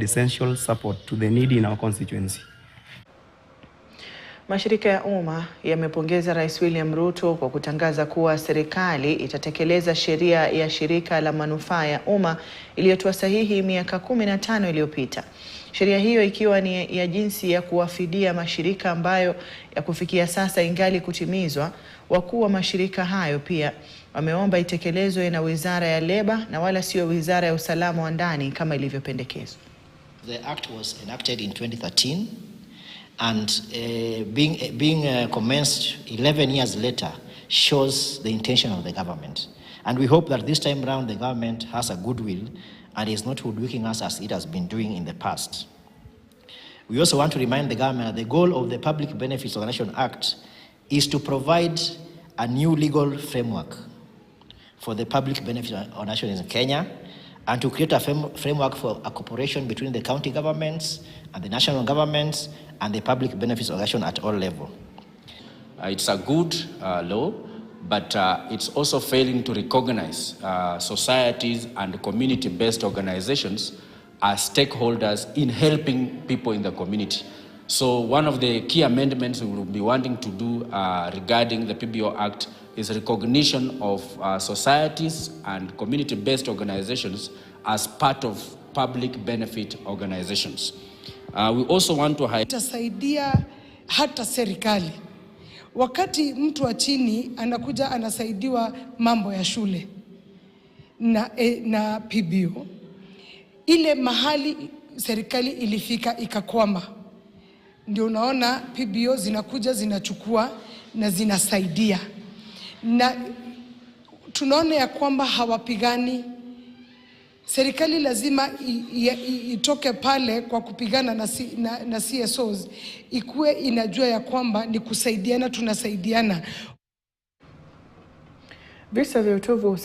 essential support to the needy in our constituency. Mashirika ya umma yamepongeza Rais William Ruto kwa kutangaza kuwa serikali itatekeleza sheria ya shirika la manufaa ya umma iliyotoa sahihi miaka 15 iliyopita. Sheria hiyo ikiwa ni ya jinsi ya kuwafidia mashirika ambayo ya kufikia sasa ingali kutimizwa. Wakuu wa mashirika hayo pia wameomba itekelezwe na Wizara ya Leba na wala sio Wizara ya Usalama wa Ndani kama ilivyopendekezwa. The act was enacted in 2013 and being commenced 11 years later shows the intention of the government. And we hope that this time around the government has a goodwill and is not hoodwinking us as it has been doing in the past. We also want to remind the government that the goal of the Public Benefits Organization Act is to provide a new legal framework for the public benefit organizations in Kenya and to create a framework for a cooperation between the county governments and the national governments and the public benefits organization at all levels. It's a good law, but it's also failing to recognize societies and community-based organizations as stakeholders in helping people in the community. So one of the key amendments we will be wanting to do regarding the PBO Act is recognition of societies and community-based organizations as part of public benefit organizations. We also want to highlight itasaidia hata serikali. Wakati mtu wa chini anakuja anasaidiwa mambo ya shule na PBO, ile mahali serikali ilifika ikakwama, ndio unaona PBO zinakuja zinachukua na zinasaidia, na tunaona ya kwamba hawapigani. Serikali lazima itoke pale kwa kupigana na CSOs, ikuwe inajua ya kwamba ni kusaidiana, tunasaidiana. Visa vya utovu